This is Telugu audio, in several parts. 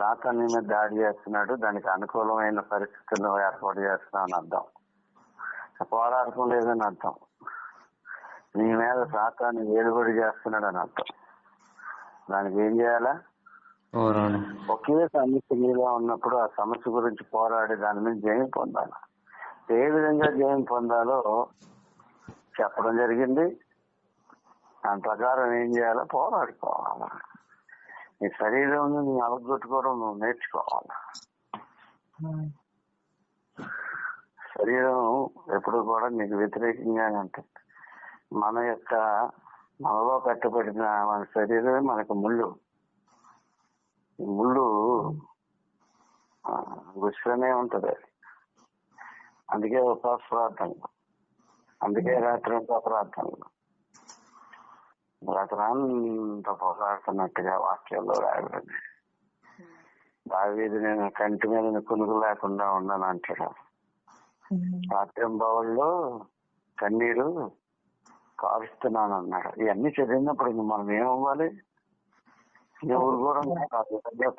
సాతాను నీ మీద దాడి చేస్తున్నాడు, దానికి అనుకూలమైన పరిస్థితులను ఏర్పాటు చేస్తున్నావు అని అర్థం. పోరాటం లేదని అర్థం. నీ మీద సాతాను ఏలుబడి చేస్తున్నాడు అని అర్థం. దానికి ఏం చేయాలా? ఒకే సమస్య నీలో ఉన్నప్పుడు ఆ సమస్య గురించి పోరాడి దాని మీద జయం పొందాలి. ఏ విధంగా జయం పొందాలో చెప్పడం జరిగింది. దాని ప్రకారం ఏం చేయాలో పోరాడుకోవాలి. నీ శరీరం నీ అలగొట్టుకోవడం నువ్వు నేర్చుకోవాలి. శరీరం ఎప్పుడు కూడా నీకు వ్యతిరేకంగానే ఉంటుంది. మనలో కట్టబడిన మన శరీరమే మనకు ముళ్ళు. ముళ్ళు గుచ్చునే ఉంటది. అందుకే ఉపవాస ప్రార్థనలు, అందుకే రాత్రి అంతా ప్రార్థనలు, రాత్రి అంతా పోరాడుతున్నట్టుగా వాక్యాల్లో రాయబడింది. దావీదు నేను కంటి మీద కునుకు లేకుండా ఉన్నాను అంటాడు. రాత్రింబవళ్ళు కన్నీరు కారుస్తున్నాను అన్నాడు. ఇవన్నీ చదివినప్పుడు మనం ఏమవ్వాలి? ఎవరు కూడా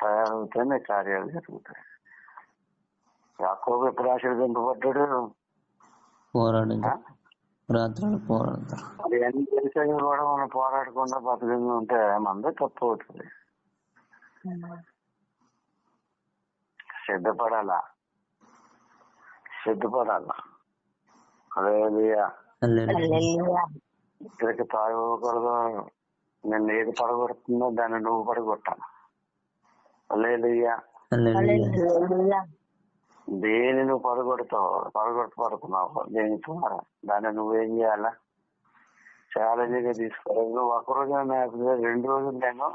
తయారవుతేనే కార్యాలు జరుగుతాయి. యాకోబు ఎప్పుడు ఆశీర్వదింపబడ్డాడు? అది అన్ని తెలిసే కూడా మనం పోరాడకుండా బతికింది ఉంటే మనదే తప్పు అవుతుంది. సిద్ధపడాలా. హల్లెలూయా. ఇక్కడికి తాగకూడదు. నేను ఏది పడగొడుతుందో దాన్ని నువ్వు పడగొట్టాను. హల్లెలూయా. దేని నువ్వు పడుకున్నావు దేని ద్వారా దాన్ని నువ్వేం చేయాలా? ఛాలెంజ్గా తీసుకోవాలి. నువ్వు ఒకరోజు 2 రోజులు నేను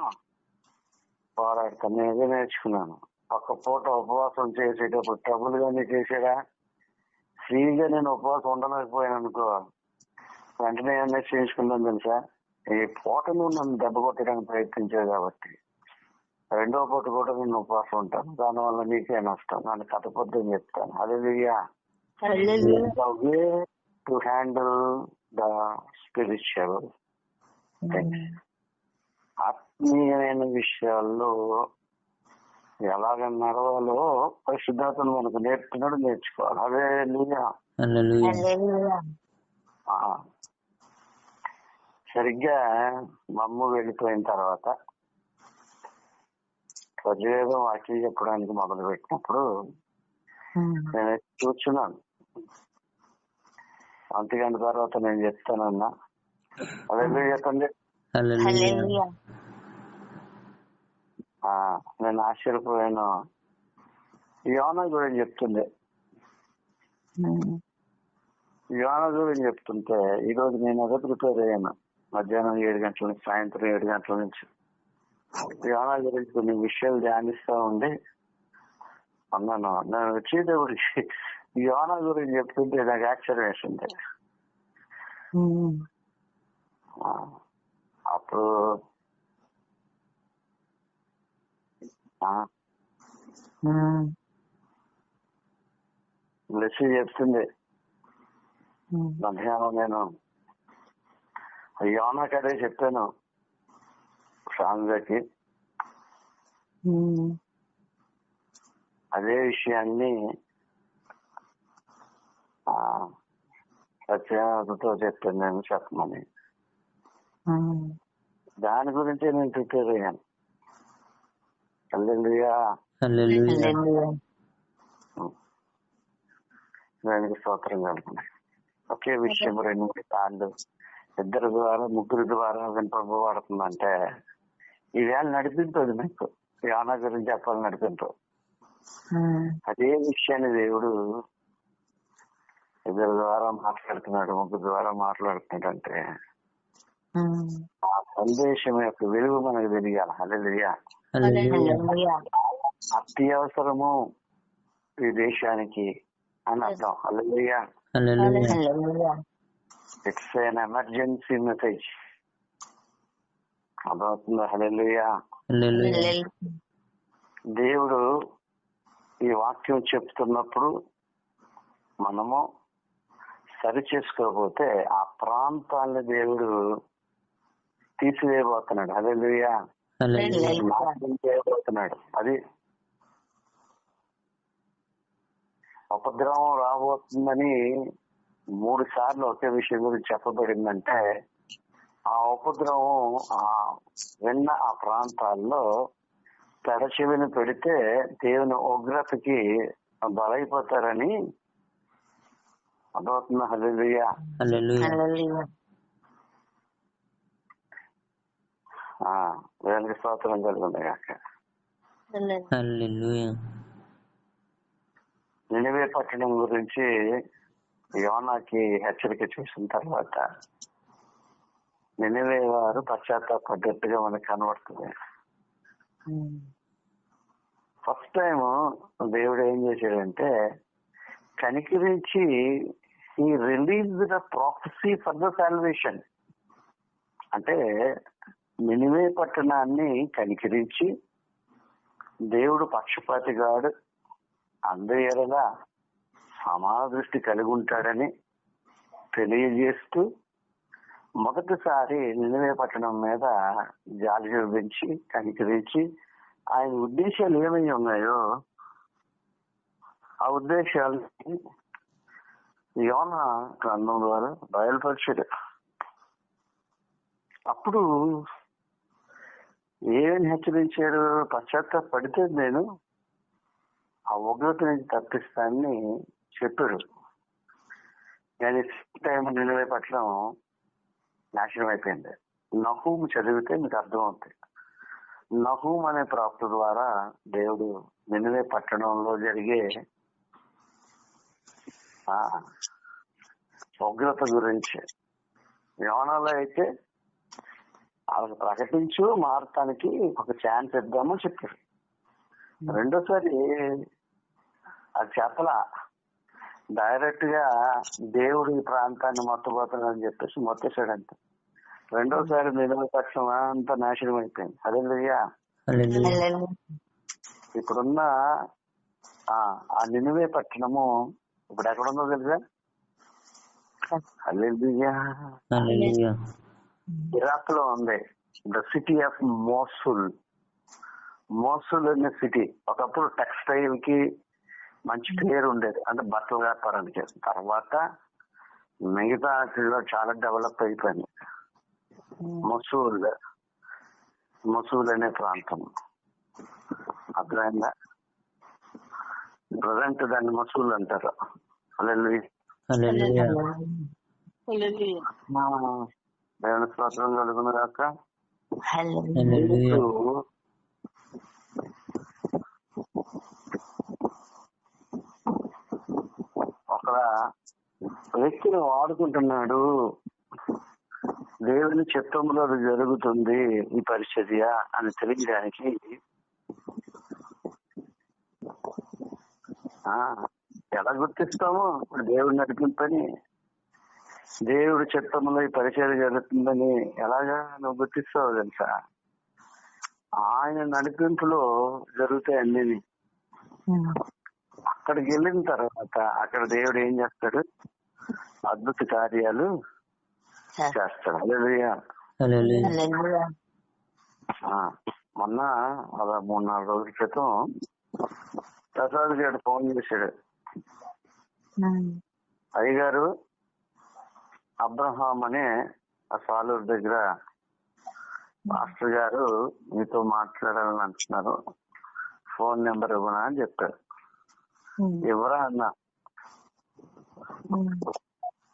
పోరాడతాను. నేనే నేర్చుకున్నాను. ఒక్క పూట ఉపవాసం చేసేటప్పుడు ట్రబుల్గానే చేసాడా? ఫ్రీగా నేను ఉపవాసం ఉండలేకపోయాను అనుకో, వెంటనే నిశ్చయించుకున్నాను తెలుసా, ఈ పూట నువ్వు నన్ను దెబ్బ కొట్టడానికి ప్రయత్నించావు కాబట్టి 2వ పూట కూడా నేను ఉపవాసం ఉంటాను. దానివల్ల నీకే నష్టం. నన్ను కథపొద్దని చెప్తాను. Hallelujah. To handle the spiritual things. ఆత్మీయమైన విషయాల్లో ఎలాగ నడవాలో పరిశుద్ధాత్మను మనకు నేర్చుకోవాలి. హల్లెలూయా. సరిగ్గా మా అమ్మ వెళ్ళిపోయిన తర్వాత ప్రజవేదం వాక్యం చెప్పడానికి మొదలు పెట్టినప్పుడు నేను కూర్చున్నాను. 1 గంట తర్వాత నేను చెప్తానన్నా. హల్లెలూయా చెప్పండి. నేను ఆశ్చర్యపోయాను. యోనా గురించి చెప్తుండే. యోనా గురించి చెప్తుంటే ఈరోజు నేను అదే ప్రిపేర్ అయ్యాను. మధ్యాహ్నం 7 గంటల నుంచి సాయంత్రం 7 గంటల నుంచి యోనా గురించి కొన్ని విషయాలు ధ్యానిస్తా ఉండి అన్నాను. నేను వచ్చేటప్పటికి యోనా గురించి చెప్తుంటే నాకు ఆశ్చర్యం వేసింది. అప్పుడు లెస్సీ చెప్తుంది మధ్యాహ్నం. నేను యోనాకి అదే చెప్పాను సాంగకి. అదే విషయాన్ని సత్యతో చెప్పాను నేను చెప్పమని. దాని గురించి నేను ప్రిపేర్ అయ్యాను. హల్లెలూయా. దానికి స్తోత్రం కలుగుతున్నాయి. ఒకే విషయం 2-3 సార్లు 2 ద్వారా 3 ద్వారా వినపబడుతుందంటే ఈవేళ నడిపించదు మీకు. యోనా గురించి చెప్పాలి నడిపించదు. అదే విషయాన్ని దేవుడు 2 ద్వారా మాట్లాడుతున్నాడు, 3 ద్వారా మాట్లాడుతున్నాడు అంటే ఆ సందేశం యొక్క వెలుగు మనకు తెలియాలి. హల్లెలూయా. అత్యవసరము ఈ దేశానికి అని అర్థం. Hallelujah. It's an emergency message. అర్థమవుతుందా? హల్లెలూయా. దేవుడు ఈ వాక్యం చెప్తున్నప్పుడు మనము సరి చేసుకోకపోతే ఆ ప్రాంతాన్ని దేవుడు తీసివేయబోతున్నాడు. హల్లెలూయా. నాశనం చేయబోతున్నాడు. అది ఉపద్రవం రాబోతుందని 3 సార్లు ఒకే విషయం గురించి చెప్పబడిందంటే ఆ ఉపద్రవం విన్న ఆ ప్రాంతాల్లో పెడచెవిని పెడితే దేవుని ఉగ్రతకి బలైపోతారని అర్థమవుతున్నా. హల్లెలూయా. దేవునికి స్తోత్రం కలుగుతుంది కాక. నినివే పట్టణం గురించి యోనాకి హెచ్చరిక చేసిన తర్వాత నినివే వారు పశ్చాత్తాపడ్డట్టుగా మనకు కనబడుతుంది. ఫస్ట్ టైం దేవుడు ఏం చేశాడంటే కనికరించి he release the prophecy for the salvation. అంటే నినివే పట్టణాన్ని కనికరించి దేవుడు పక్షపాతిగాడు, అందరి ఎడల సమాన దృష్టి కలిగి ఉంటాడని తెలియజేస్తూ మొదటిసారి నినివే పట్టణం మీద జాలి చూపించి కనికరించి ఆయన ఉద్దేశాలు ఏమై ఉన్నాయో ఆ ఉద్దేశాలని యోనా గ్రంథం ద్వారా బయలుపరిచాడు. అప్పుడు ఏమని హెచ్చరించాడు? పశ్చాత్తాపడితే నేను ఆ ఉగ్రత నుంచి తప్పిస్తానని చెప్పాడు. కానీ టైం నినివే పట్టణం నాశనం అయిపోయింది. నహూము చదివితే మీకు అర్థమవుతుంది. నహూము అనే ప్రాప్త ద్వారా దేవుడు నినివే పట్టణంలో జరిగే ఉగ్రత గురించి, యోనాలో అయితే వాళ్ళకి ప్రకటించు మారటానికి ఒక ఛాన్స్ ఇద్దామని చెప్పారు. రెండోసారి అది చెప్పలా, డైరెక్ట్ గా దేవుడు ఈ ప్రాంతాన్ని మొత్తపోతాడని చెప్పేసి మొత్తేసాడంట. రెండోసారి నిలువ పక్షం అంతా నాశనం అయిపోయింది. హల్లెలూయా. ఇప్పుడున్న ఆ నినివే పట్టణము ఇప్పుడు ఎక్కడుందో తెలుసా? హల్లెలూయా. ఇరాక్ లో ఉంది. The city of Mosul. Mosul అనే సిటీ ఒకప్పుడు టెక్స్టైల్ కి మంచి పేరు ఉండేది, అంటే బట్టల వ్యాపారానికి. తర్వాత మిగతా చాలా డెవలప్ అయిపోయింది. మొసూల్ అనే ప్రాంతం అర్థమైందా? ప్రజెంట్ దాన్ని మొసూల్ అంటారు. దేవుని స్తోత్రం కలుగును గాక. ఒక వ్యక్తిని వాడుకుంటున్నాడు, దేవుని చిత్తంలో జరుగుతుంది ఈ పరిచర్య అని తెలియడానికి ఎలా గుర్తిస్తాము? దేవుడు నడిపింపని, దేవుడి చిత్తంలో ఈ పరిచర్య జరుగుతుందని ఎలాగా నువ్వు గుర్తిస్తావు తెలుసా? ఆయన నడిపింపులో జరుగుతాయి అన్ని. అక్కడికి వెళ్ళిన తర్వాత అక్కడ దేవుడు ఏం చేస్తాడు? అద్భుత కార్యాలు చేస్తాడు. హల్లెలూయా. మొన్న 3-4 రోజుల క్రితం ప్రసాద్ గారు ఫోన్ చేశాడు. అయ్యగారు, అబ్రహాం అనే ఆ సాలూరు దగ్గర మాస్టర్ గారు మీతో మాట్లాడాలని అంటున్నారు, ఫోన్ నెంబర్ ఇవ్వనా అని చెప్పారు. ఇవ్వరా అన్నా.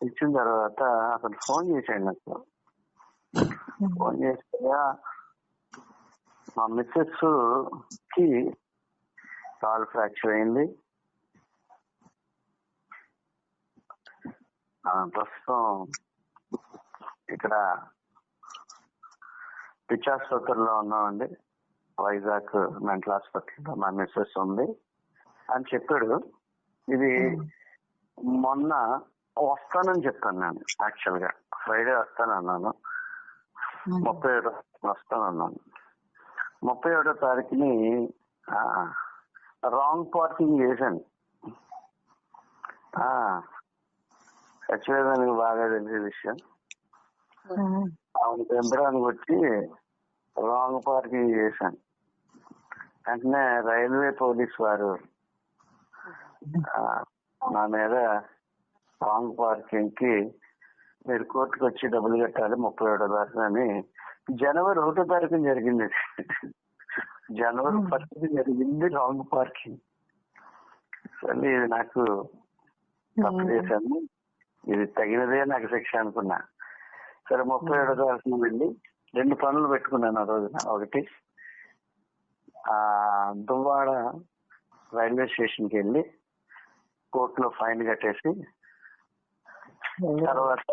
ఇచ్చిన తర్వాత అతను ఫోన్ చేశాడు నాకు. ఫోన్ చేస్తే మా మిస్సెస్ కి కాల్ ఫ్రాక్చర్ అయింది, ప్రస్తుతం ఇక్కడ పిచ్ ఆసుపత్రిలో ఉన్నామండి, వైజాగ్ మెంటల్ హాస్పిటల్లో మా మిస్సెస్ ఉంది అని చెప్పాడు. ఇది మొన్న వస్తానని చెప్పాను నేను. యాక్చువల్ గా ఫ్రైడే వస్తానన్నాను, 31 వస్తానన్నాను. 31వ తారీఖుని రాంగ్ పార్కింగ్ చేశాను. యాక్చువల్గా నాకు బాగా తెలిసే విషయం. ఆమెను పెంపడానికి వచ్చి రాంగ్ పార్కింగ్ చేశాను. వెంటనే రైల్వే పోలీస్ వారు నా మీద రాంగ్ పార్కింగ్ కి మీరు కోర్టుకు వచ్చి డబ్బులు కట్టాలి 31వ తారీఖు అని జనవరి 1వ తారీఖున జరిగింది. జనవరి 1 జరిగింది రాంగ్ పార్కింగ్. సరే ఇది నాకు తప్పు చేశాను, ఇది తగినదే నాకు శిక్ష అనుకున్నా. సరే 31వ తారీఖున వెళ్ళి 2 పనులు పెట్టుకున్నాను ఆ రోజున. ఒకటి దువ్వాడ రైల్వే స్టేషన్ కి వెళ్ళి కోర్టులో ఫైన్ కట్టేసి తర్వాత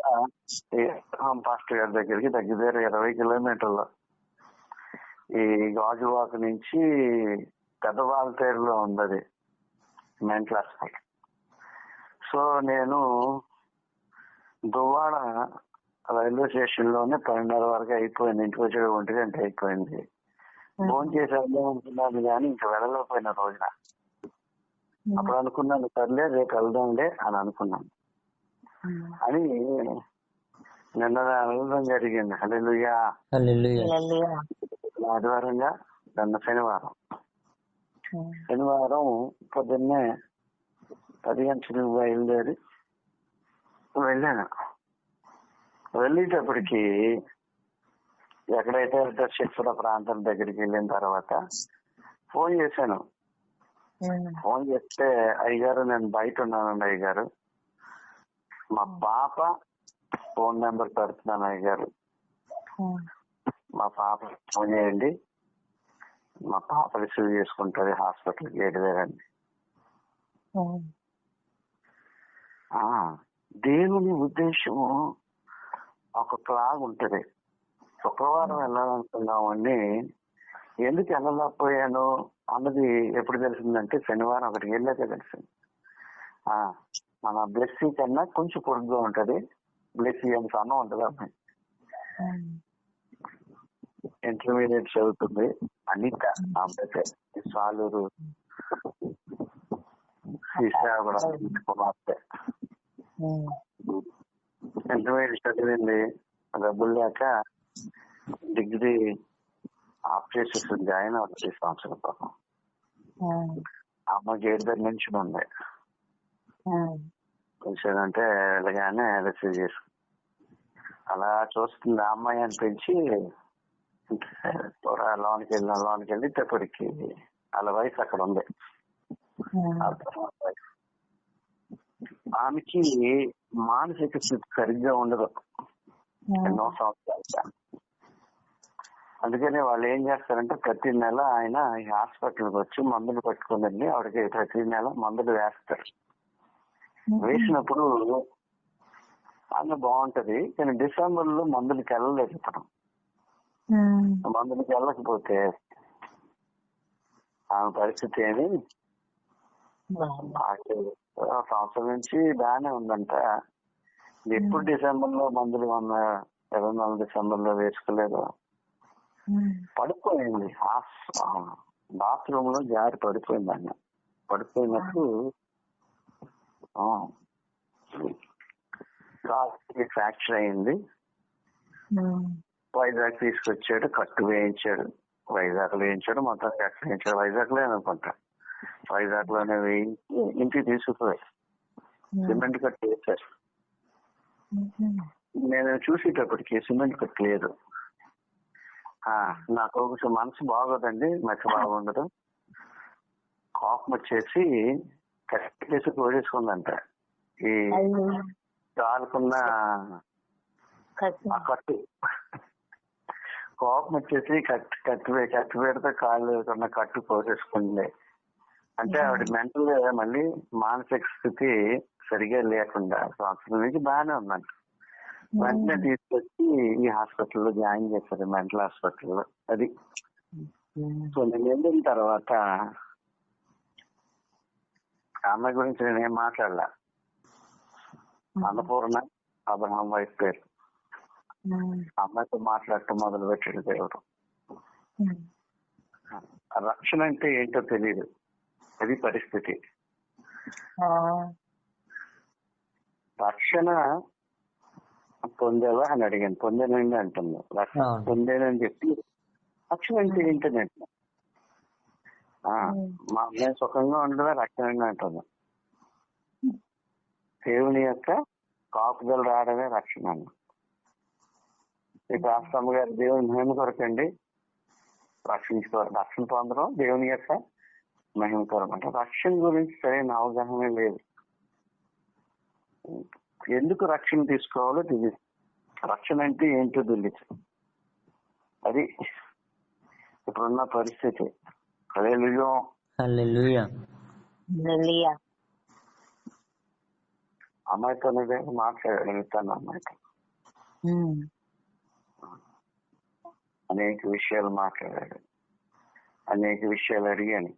పాస్టర్ గారి దగ్గరికి దగ్గర 20 కిలోమీటర్లు ఈ గాజువాక నుంచి పెద్దవాళ్ళతేరులో ఉంది మెంటల్ హాస్పిటల్. సో నేను దువ్వాడ రైల్వే స్టేషన్ లోనే 12:30 వరకు అయిపోయింది. ఇంటికి వచ్చే 1 గంట అయిపోయింది. ఫోన్ చేసి అనుకున్నాను కానీ ఇంకా వెళ్ళలేకపోయిన రోజున. అప్పుడు అనుకున్నాను సర్లే రేపు వెళ్దాంలే అని అనుకున్నాను. అని నిన్న వెళ్ళడం జరిగింది. హల్లెలూయా. ఆదివారంగా నిన్న శనివారం పొద్దున్నే 10 గంటలకు బయలుదేరి వెళ్ళాను. వెళ్ళేటప్పటికి ఎక్కడైతే దర్శిస్తున్న ప్రాంతం దగ్గరికి వెళ్ళిన తర్వాత ఫోన్ చేశాను. ఫోన్ చేస్తే అయ్యగారు నేను బయట ఉన్నానండి అయ్యగారు, మా పాప ఫోన్ నెంబర్ పెడుతున్నాను అయ్యగారు, మా పాప ఫోన్ చేయండి, మా పాప రిసీవ్ చేసుకుంటుంది హాస్పిటల్ గేట్ దగ్గరండి. దేవుని ఉద్దేశము ఒక్కొక్కలాగా ఉంటది. శుక్రవారం వెళ్ళాలనుకున్నామని ఎందుకు వెళ్ళలేకపోయాను అన్నది ఎప్పుడు తెలిసిందంటే శనివారం అక్కడికి వెళ్ళాక తెలిసింది. మన బ్లెస్సీ కన్నా కొంచెం పొడుగ్గా ఉంటది. బ్లెస్సీ అని సన్నం ఉంటది. అమ్మాయి ఇంటర్మీడియట్ చదువుతుంది. అనిత అబ్బాయి సాలూరు కుమార్తె. ఇంటర్మీడియట్ చదివింది, డబ్బులు లేక డిగ్రీ ఆఫ్ చేసేసి జాయిన్ అవుతుంది ఈ సంవత్సరం. పాపం అమ్మ గేట్ దగ్గర నుంచి ఉంది. అంటే వెళ్ళగానే రిసీవ్ చేసుకు అలా చూస్తుంది. ఆ అమ్మాయి అని పెంచి లోనికి వెళ్ళేటప్పటికి వాళ్ళ వయసు అక్కడ ఉంది. ఆమెకి మానసిక స్థితి సరిగ్గా ఉండదు ఎన్నో సంవత్సరాలుగా. అందుకని వాళ్ళు ఏం చేస్తారంటే ప్రతి నెల ఆయన హాస్పిటల్కి వచ్చి మందులు పట్టుకుందండి. ఆవిడకి ప్రతి నెల మందులు వేస్తారు. వేసినప్పుడు ఆమె బాగుంటది, కానీ డిసెంబర్ లో మందులకి వెళ్ళలేదు. ఇప్పుడు మందులకి వెళ్ళకపోతే ఆమె పరిస్థితి ఏమి సంవత్సరం నుంచి బాగానే ఉందంట. ఎప్పుడు డిసెంబర్ లో మందులు 24 డిసెంబర్ లో వేసుకోలేదు. పడిపోయింది, బాత్రూమ్ లో జారి పడిపోయింది. అన్న పడిపోయినప్పుడు ఫ్రాక్చర్ అయింది. వైజాగ్ తీసుకొచ్చాడు, కట్టు వేయించాడు. వైజాగ్ లో వేయించాడు, మొత్తం కట్టు వేయించాడు. వైజాగ్ లో అనుకుంటా, వైజాగ్ లోనే వేయించి ఇంటికి తీసుకుపోయి సిమెంట్ కట్టు వేశారు. నేను చూసేటప్పటికి సిమెంట్ కట్టు లేదు. నాకు కొంచెం మనసు బాగోదండి, మధ్య బాగుండదు. కోపం వచ్చేసి కట్టేసి కోడేసుకుందంట. ఈ కాలుకున్న ఆ కట్టు కోపం వచ్చేసి కట్టు పెడితే కాళ్ళు కొన్న కట్టు కోసేసుకుంది. అంటే ఆవిడ మెంటల్ మళ్ళీ మానసిక స్థితి సరిగా లేకుండా సంవత్సరం నుంచి బాగానే ఉందంట. వెంటనే తీసుకొచ్చి ఈ హాస్పిటల్లో జాయిన్ చేశారు, మెంటల్ హాస్పిటల్లో. అది సో నేను వెళ్ళిన తర్వాత అమ్మాయి గురించి నేనేం మాట్లాడలా. అన్నపూర్ణ అబ్రహాం వైఫ్ పేరు. అమ్మాయితో మాట్లాడటం మొదలు పెట్టాడు దేవుడు. రక్షణ అంటే ఏంటో తెలియదు, అది పరిస్థితి. రక్షణ పొందేవా అని అడిగాను. పొందేనండి అంటుంది. రక్షణ పొందేనని చెప్పి రక్షణ అంటే ఏంటంటే మా అమ్మాయి సుఖంగా ఉండదా రక్షణ అంటుంది. దేవుని యొక్క కాపుదల రావడమే రక్షణ అన్న. ఇక ఆస్తమ్మ గారు దేవుని మహిమ కొరకండి రక్షణ పొందడం దేవుని యొక్క మహిమ కొరకు. అంటే రక్షణ గురించి సరైన అవగాహన లేదు. ఎందుకు రక్షణ తీసుకోవాలో తెలియదు. రక్షణ అంటే ఏంటో తెలియదు. అది ఇప్పుడున్న పరిస్థితి. హల్లెలూయా. హల్లెలూయా. హల్లెలూయా. అమ్మాయితో మాట్లాడాను. అమ్మాయితో అనేక విషయాలు మాట్లాడాడు. అనేక విషయాలు అడిగాను.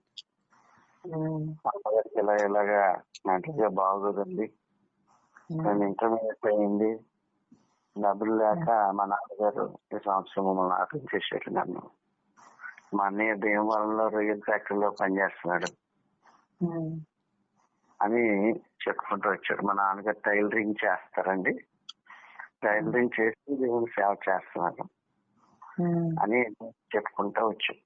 అమ్మగారికి ఇలాగా మెంటల్గా బాగోదండి, నేను ఇంటర్మీడియట్ అయింది, డబ్బులు లేక మా నాన్నగారు ఈ సంవత్సరం మమ్మల్ని ఆపించేసాడు నన్ను. మా అన్నయ్య భీమవరంలో రొయ్యల ఫ్యాక్టరీలో పనిచేస్తున్నాడు అని చెప్పుకుంటూ వచ్చాడు. మా నాన్నగారు టైలరింగ్ చేస్తారండి, టైలరింగ్ చేసి దేవుని సేవ చేస్తున్నారు అని చెప్పుకుంటూ వచ్చాడు.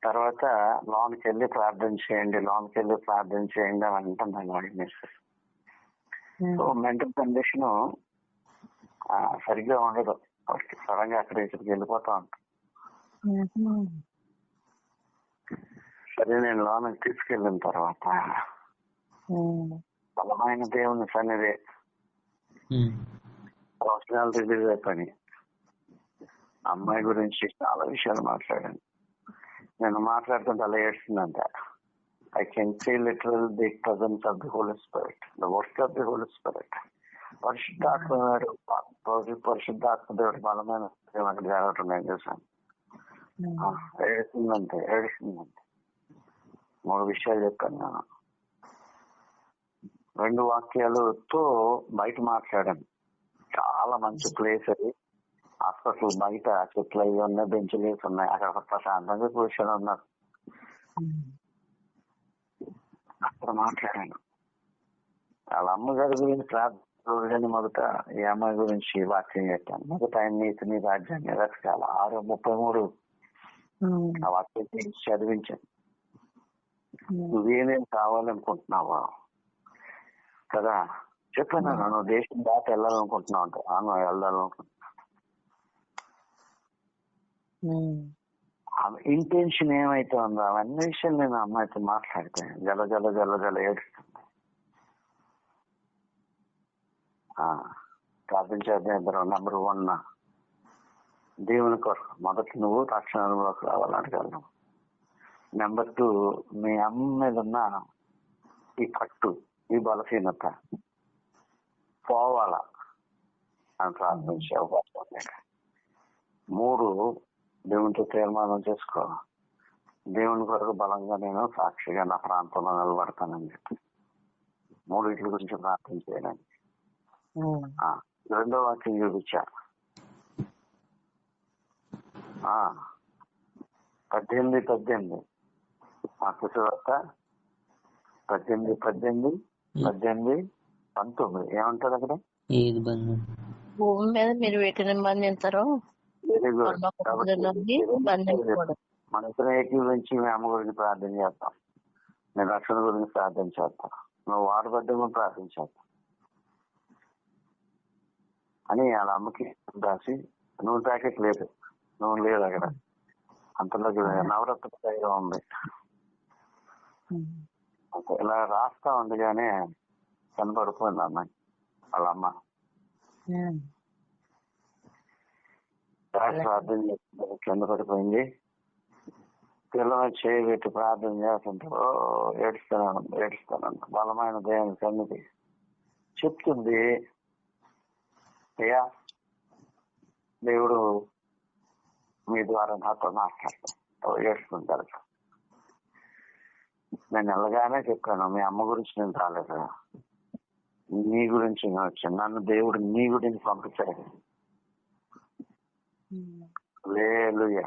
తర్వాత లోన్కి వెళ్ళి ప్రార్థన చేయండి, లోన్కి వెళ్ళి ప్రార్థన చేయండి అని అంటున్నాను వాడిని. సో మెంటల్ కండిషన్ సరిగ్గా ఉండదు వాడికి. సడన్ గా అక్కడ ఇక్కడికి వెళ్ళిపోతా ఉంటాం. సరే నేను లోన్కి తీసుకెళ్ళిన తర్వాత బలమైన దేవుని సన్నిధి ప్రొఫెషనల్ రిలీజ్ అయిపోయి అమ్మాయి గురించి చాలా విషయాలు మాట్లాడాను. నేను మాట్లాడుతుంటే అలా ఏడుస్తుందంట. I can see literal the presence of the holy spirit, the work of the holy spirit. పరిశుద్ధాత్మ దేవుడు బలమైన అక్కడ జరగటం నేను చూసాను. ఏడుస్తుందంటే 3 విషయాలు చెప్పాను నేను. 2 వాక్యాలతో బయట మాట్లాడాను. చాలా మంచి ప్లేస్ అది. హాస్పిటల్ బయట చెట్లు అవి ఉన్నాయి, బెంచ్లు వేసి ఉన్నాయి. అక్కడ ప్రశాంతంగా కూర్చొని ఉన్నారు. అక్కడ మాట్లాడాను. వాళ్ళ అమ్మగారి గురించి ప్రార్థన మొదట ఈ అమ్మాయి గురించి వాక్యం చెప్పాను. మొదట ఆయన నీతిని రాజ్యాన్ని వెతకాలి 6:33 ఆ వాక్యం చదివించాను. నువ్వేమేం కావాలనుకుంటున్నావా కదా చెప్పాను. నువ్వు దేశం దాటి వెళ్ళాలనుకుంటున్నావు అంటే వెళ్ళాలనుకుంటున్నా. ఇంటెన్షన్ ఏమైతే ఉందో అవన్నీ విషయాలు నేను అమ్మాయితో మాట్లాడితే జల జల జల జల ఏడుస్తుంది. ప్రార్థించేద్దాం ఇద్దరు. నెంబర్ 1 దేవుని కొరకు మొదటి నువ్వు రక్షణలోకి రావాలనగలను. నెంబర్ 2 మీ అమ్మ మీద ఉన్న ఈ కట్టు, ఈ బలహీనత పోవాలా అని ప్రార్థించే అవకాశం ఉంది. 3 దేవునితో తీర్మానం చేసుకో, దేవుని కొరకు బలంగా నేను సాక్షిగా నా ప్రాంతంలో నిలబడతానని చెప్పి 3 వీటి గురించి ప్రార్థన చేయడానికి. 2వ వాక్యం చూపించా. 18 మాకు తర్వాత 18 19 ఏమంటారు అక్కడ? భూమి మీద మీరు వీటిని బంధించరు. Very good. మన ఇతర ఏకీ గురించి మీ అమ్మ గురించి ప్రార్థన చేస్తాం, నేను రక్షణ గురించి ప్రార్థన చేస్తాం, నువ్వు వాడబడ్డ గురించి ప్రార్థన చేస్తాం అని వాళ్ళ అమ్మకి రాసి, నూనె ప్యాకెట్ లేదు, నూనె లేదు అక్కడ. అంతలోకి నవరత్న తైలం ఉంది. ఇలా రాస్తా ఉండగానే కనపడిపోయింది అమ్మాయి వాళ్ళ అమ్మ. ప్రార్థన చేస్తుంది, కింద పడిపోయింది. పిల్లలు చేయబెట్టి ప్రార్థన చేస్తుంటే ఏడుస్తానంట. బలమైన దేవుని సన్నిధి చెప్తుంది, అయ్యా దేవుడు మీ ద్వారా నాతో మాట్లాడతాను. ఏడుస్తుంటారు. నేను వెళ్ళగానే చెప్పాను, మీ అమ్మ గురించి నేను రాలేదు, నీ గురించి నేను వచ్చాను. నన్ను దేవుడు నీ గురించి పంపించాడు. హల్లెలూయా.